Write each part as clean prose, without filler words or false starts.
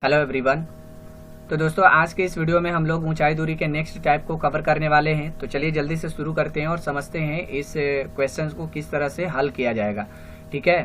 Hello everyone. तो दोस्तों आज के इस वीडियो में हम लोग ऊंचाई दूरी के नेक्स्ट टाइप को कवर करने वाले हैं। तो चलिए जल्दी से शुरू करते हैं और समझते हैं इस क्वेश्चन को किस तरह से हल किया जाएगा। ठीक है,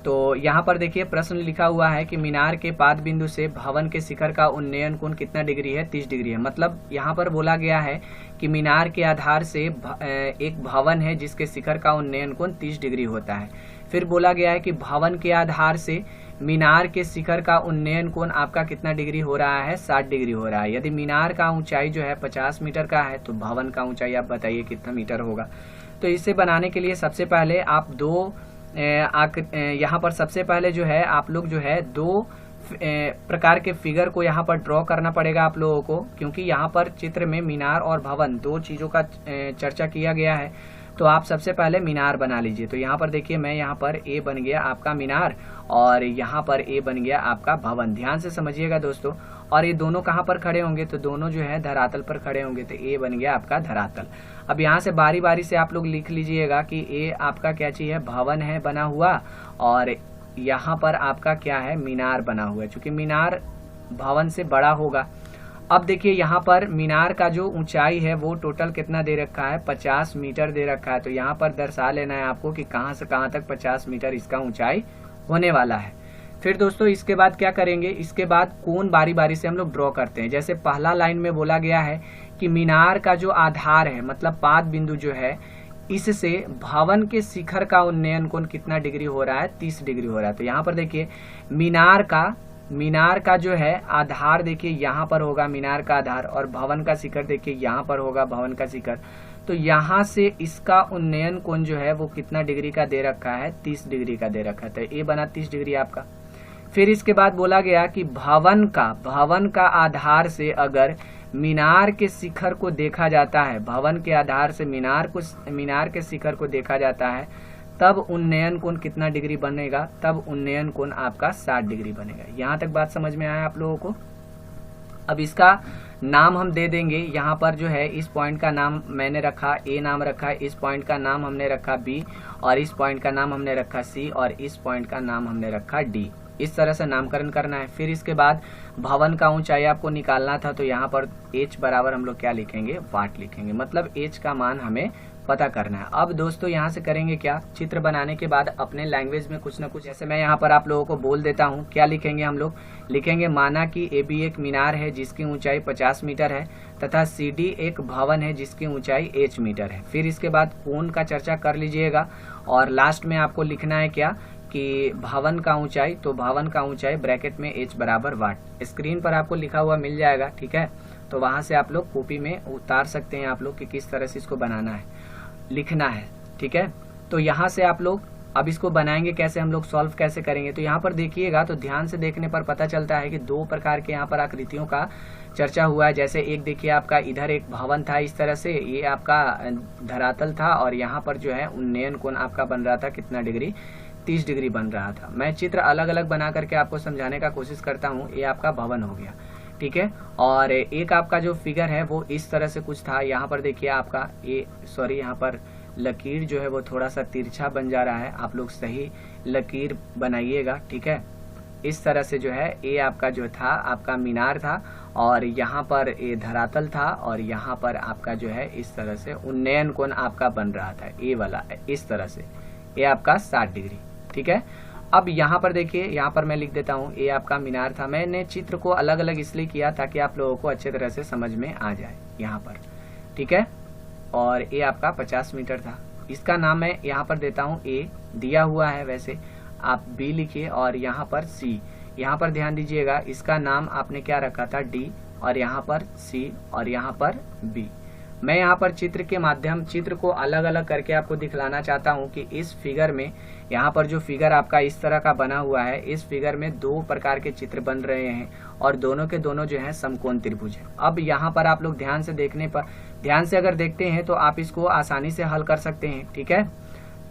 तो यहाँ पर देखिए प्रश्न लिखा हुआ है कि मीनार के पाद बिंदु से भवन के शिखर का उन्नयन कोण कितना डिग्री है? 30 डिग्री है। मतलब यहाँ पर बोला गया है कि मीनार के आधार से एक भवन है जिसके शिखर का उन्नयन कोण 30 डिग्री होता है। फिर बोला गया है कि भवन के आधार से मीनार के शिखर का उन्नयन कोण आपका कितना डिग्री हो रहा है? 60 डिग्री हो रहा है। यदि मीनार का ऊंचाई जो है 50 मीटर का है तो भवन का ऊंचाई आप बताइए कितना मीटर होगा। तो इसे बनाने के लिए सबसे पहले आप यहाँ पर सबसे पहले जो है आप लोग जो है दो प्रकार के फिगर को यहाँ पर ड्रॉ करना पड़ेगा आप लोगों को, क्योंकि यहाँ पर चित्र में मीनार और भवन दो चीजों का चर्चा किया गया है। तो आप सबसे पहले मीनार बना लीजिए। तो यहाँ पर देखिए मैं यहाँ पर ए बन गया आपका मीनार और यहाँ पर ए बन गया आपका भवन। ध्यान से समझिएगा दोस्तों। और ये दोनों कहाँ पर खड़े होंगे? तो दोनों जो है धरातल पर खड़े होंगे। तो ए बन गया आपका धरातल। अब यहाँ से बारी बारी से आप लोग लिख लीजिएगा कि ए आपका क्या चीज है? भवन है बना हुआ, और यहाँ पर आपका क्या है? मीनार बना हुआ है, चूंकि मीनार भवन से बड़ा होगा। अब देखिए यहाँ पर मीनार का जो ऊंचाई है वो टोटल कितना दे रखा है? 50 मीटर दे रखा है। तो यहाँ पर दर्शा लेना है आपको कि कहाँ से कहाँ तक 50 मीटर इसका ऊंचाई होने वाला है। फिर दोस्तों इसके बाद क्या करेंगे? इसके बाद कोण बारी बारी से हम लोग ड्रॉ करते हैं। जैसे पहला लाइन में बोला गया है कि मीनार का जो आधार है मतलब पाद बिंदु जो है, इससे भवन के शिखर का उन्नयन कोण कितना डिग्री हो रहा है? 30 डिग्री हो रहा है। तो यहाँ पर देखिए मीनार का जो है आधार देखिए यहाँ पर होगा मीनार का आधार, और भवन का शिखर देखिए यहाँ पर होगा भवन का शिखर। तो यहाँ से इसका उन्नयन कोण जो है वो कितना डिग्री का दे रखा है? 30 डिग्री का दे रखा है। तो ये बना 30 डिग्री आपका। फिर इसके बाद बोला गया कि भवन का आधार से अगर मीनार के शिखर को देखा जाता है, भवन के आधार से मीनार के शिखर को देखा जाता है, तब उन्नयन कोण कितना डिग्री बनेगा? तब उन्नयन कोण आपका 60 डिग्री बनेगा। यहाँ तक बात समझ में आया आप लोगों को? अब इसका नाम हम दे देंगे। यहाँ पर जो है इस पॉइंट का नाम मैंने रखा ए नाम रखा, इस पॉइंट का नाम हमने रखा बी, और इस पॉइंट का नाम हमने रखा सी, और इस पॉइंट का नाम हमने रखा डी। इस तरह से नामकरण करना है। फिर इसके बाद भवन का ऊंचाई आपको निकालना था, तो यहाँ पर h बराबर हम लोग क्या लिखेंगे? वाट लिखेंगे। मतलब h का मान हमें पता करना है। अब दोस्तों यहाँ से करेंगे क्या? चित्र बनाने के बाद अपने लैंग्वेज में कुछ ना कुछ, जैसे मैं यहाँ पर आप लोगों को बोल देता हूँ, क्या लिखेंगे हम लोग? लिखेंगे माना कि AB एक मीनार है जिसकी ऊंचाई 50 मीटर है तथा CD एक भवन है जिसकी ऊंचाई h मीटर है। फिर इसके बाद कोण का चर्चा कर लीजिएगा, और लास्ट में आपको लिखना है क्या कि भवन का ऊंचाई, तो भवन का ऊंचाई ब्रैकेट में h बराबर वाट। स्क्रीन पर आपको लिखा हुआ मिल जाएगा, ठीक है? तो वहां से आप लोग कॉपी में उतार सकते हैं आप लोग कि किस तरह से इसको बनाना है, लिखना है, ठीक है? तो यहाँ से आप लोग अब इसको बनाएंगे कैसे, हम लोग सॉल्व कैसे करेंगे? तो यहाँ पर देखिएगा तो ध्यान से देखने पर पता चलता है कि दो प्रकार के यहाँ पर आकृतियों का चर्चा हुआ है। जैसे एक देखिए आपका इधर एक भवन था इस तरह से, ये आपका धरातल था, और यहाँ पर जो है उन्नयन कोण आपका बन रहा था कितना डिग्री? 30 डिग्री बन रहा था। मैं चित्र अलग अलग बना करके आपको समझाने का कोशिश करता हूँ। ये आपका भवन हो गया, ठीक है? और एक आपका जो फिगर है वो इस तरह से कुछ था। यहाँ पर देखिए आपका यहाँ पर लकीर जो है वो थोड़ा सा तिरछा बन जा रहा है। आप लोग सही लकीर बनाइएगा, ठीक है? इस तरह से जो है ये आपका जो था आपका मीनार था, और यहाँ पर ये धरातल था, और यहाँ पर आपका जो है इस तरह से उन्नयन कोण आपका बन रहा था, ये वाला इस तरह से, ये आपका 60 डिग्री, ठीक है? अब यहाँ पर देखिए, यहाँ पर मैं लिख देता हूँ ये आपका मीनार था। मैंने चित्र को अलग अलग इसलिए किया ताकि आप लोगों को अच्छे तरह से समझ में आ जाए यहाँ पर, ठीक है? और ये आपका 50 मीटर था। इसका नाम मैं यहाँ पर देता हूँ ए, दिया हुआ है वैसे, आप बी लिखिए, और यहाँ पर सी। यहाँ पर ध्यान दीजिएगा, इसका नाम आपने क्या रखा था? डी, और यहाँ पर सी, और यहाँ पर बी। मैं यहाँ पर चित्र को अलग अलग करके आपको दिखलाना चाहता हूँ कि इस फिगर में, यहाँ पर जो फिगर आपका इस तरह का बना हुआ है, इस फिगर में दो प्रकार के चित्र बन रहे हैं, और दोनों के दोनों जो है समकोण त्रिभुज है। अब यहाँ पर आप लोग ध्यान से अगर देखते हैं तो आप इसको आसानी से हल कर सकते हैं, ठीक है?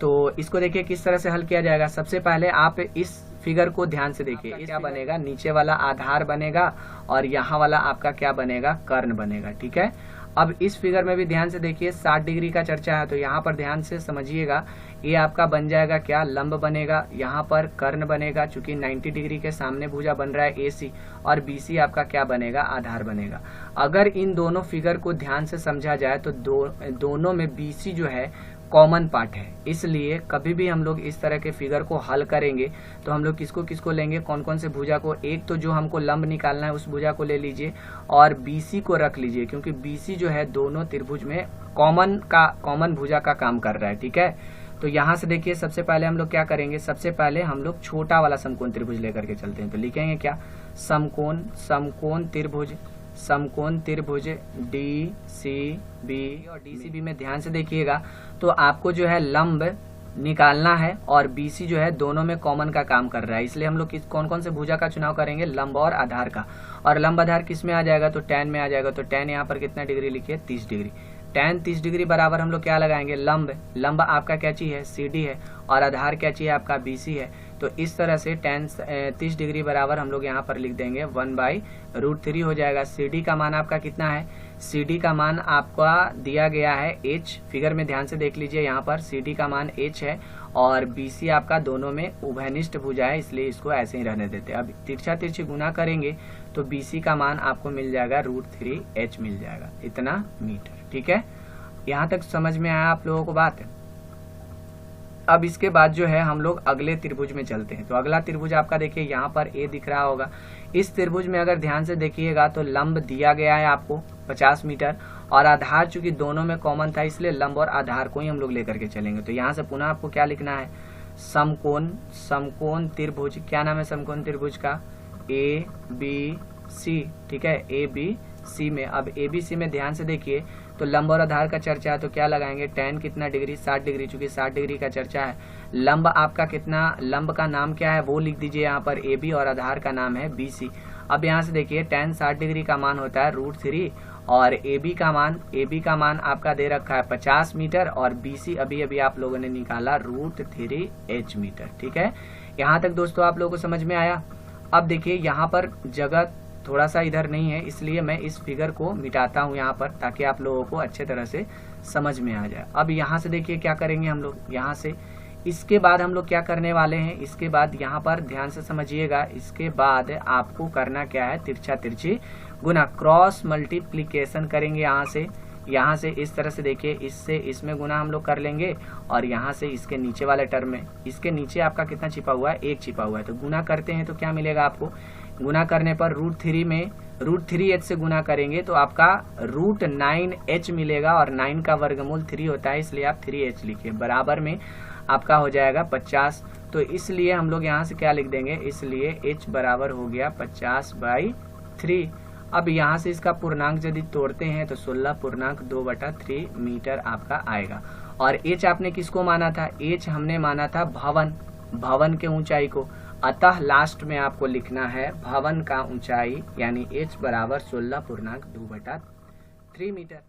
तो इसको देखिए किस तरह से हल किया जाएगा। सबसे पहले आप इस फिगर को ध्यान से देखिए, क्या बनेगा? नीचे वाला आधार बनेगा, और यहाँ वाला आपका क्या बनेगा? कर्ण बनेगा, ठीक है? अब इस फिगर में भी ध्यान से देखिए 60 डिग्री का चर्चा है, तो यहाँ पर ध्यान से समझिएगा, ये आपका बन जाएगा क्या, लंब बनेगा, यहाँ पर कर्ण बनेगा, चूंकि 90 डिग्री के सामने भुजा बन रहा है AC, और BC आपका क्या बनेगा, आधार बनेगा। अगर इन दोनों फिगर को ध्यान से समझा जाए तो दोनों में BC जो है कॉमन पार्ट है, इसलिए कभी भी हम लोग इस तरह के फिगर को हल करेंगे तो हम लोग किसको किसको लेंगे, कौन कौन से भुजा को, एक तो जो हमको लंब निकालना है उस भुजा को ले लीजिए और BC को रख लीजिए, क्योंकि BC जो है दोनों त्रिभुज में कॉमन भुजा का काम कर रहा है। ठीक है, तो यहाँ से देखिए सबसे पहले हम लोग क्या करेंगे, सबसे पहले हम लोग छोटा वाला समकोण त्रिभुज लेकर के चलते हैं। तो लिखेंगे क्या, समकोण त्रिभुज DCB, और DCB में ध्यान से देखिएगा तो आपको जो है लंब निकालना है और BC जो है दोनों में कॉमन का काम कर रहा है, इसलिए हम लोग कौन कौन से भुजा का चुनाव करेंगे, लंब और आधार का। और लंब आधार किस में आ जाएगा, तो tan में आ जाएगा। तो tan यहाँ पर कितना डिग्री लिखिए, 30 डिग्री। tan 30 डिग्री बराबर हम लोग क्या लगाएंगे, लंब आपका क्या चीज है, CD है, और आधार क्या चीज है आपका, BC है। तो इस तरह से tan 30 डिग्री बराबर हम लोग यहाँ पर लिख देंगे 1/√3 हो जाएगा। CD का मान आपका कितना है, CD का मान आपका दिया गया है H, फिगर में ध्यान से देख लीजिए, यहाँ पर CD का मान H है और BC आपका दोनों में उभयनिष्ठ भुजा है, इसलिए इसको ऐसे ही रहने देते हैं। अब तिरछा तिरछी गुना करेंगे तो BC का मान आपको मिल जाएगा √3H मिल जाएगा, इतना मीटर। ठीक है, यहाँ तक समझ में आया आप लोगों को बात है। अब इसके बाद जो है हम लोग अगले त्रिभुज में चलते हैं। तो अगला त्रिभुज आपका देखिए यहाँ पर A दिख रहा होगा। इस त्रिभुज में अगर ध्यान से देखिएगा तो लंब दिया गया है आपको 50 मीटर और आधार चूंकि दोनों में कॉमन था, इसलिए लंब और आधार को ही हम लोग लेकर के चलेंगे। तो यहाँ से पुनः आपको क्या लिखना है, समकोण त्रिभुज, क्या नाम है समकोण त्रिभुज का, ABC। ठीक है, ABC में, अब ABC में ध्यान से देखिए तो लंब और आधार का चर्चा है, तो क्या लगाएंगे, tan कितना डिग्री, 60 डिग्री, चूंकि 60 डिग्री का चर्चा है। लंब आपका कितना, लंब का नाम क्या है वो लिख दीजिए यहाँ पर AB, और आधार का नाम है BC। अब यहाँ से देखिए tan 60 डिग्री का मान होता है √3 और AB का मान आपका दे रखा है 50 मीटर और BC अभी आप लोगों ने निकाला √3H मीटर। ठीक है, यहाँ तक दोस्तों आप लोगों को समझ में आया। अब देखिए यहाँ पर जगह थोड़ा सा इधर नहीं है, इसलिए मैं इस फिगर को मिटाता हूँ यहाँ पर, ताकि आप लोगों को अच्छे तरह से समझ में आ जाए। अब यहाँ से देखिए क्या करेंगे हम लोग, यहाँ से इसके बाद हम लोग क्या करने वाले हैं, इसके बाद यहाँ पर ध्यान से समझिएगा, इसके बाद आपको करना क्या है, तिरछा तिरछी गुना, क्रॉस मल्टीप्लीकेशन करेंगे। यहाँ से इस तरह से देखिए, इससे इसमें गुना हम लोग कर लेंगे और यहाँ से इसके नीचे वाले टर्म में, इसके नीचे आपका कितना छिपा हुआ है, 1 छिपा हुआ है। तो गुना करते हैं तो क्या मिलेगा आपको, गुना करने पर √3 में √3H से गुना करेंगे तो आपका √9H मिलेगा, और 9 का वर्गमूल 3 होता है, इसलिए आप 3H लिखिए, बराबर में आपका हो जाएगा 50। तो इसलिए हम लोग यहाँ से क्या लिख देंगे, इसलिए H बराबर हो गया 50/3। अब यहाँ से इसका पूर्णांक यदि तोड़ते हैं तो 16.2/3 मीटर आपका आएगा। और H आपने किसको माना था, H हमने माना था भवन के ऊंचाई को, अतः लास्ट में आपको लिखना है भवन का ऊंचाई, यानी H बराबर 16.2/3 मीटर।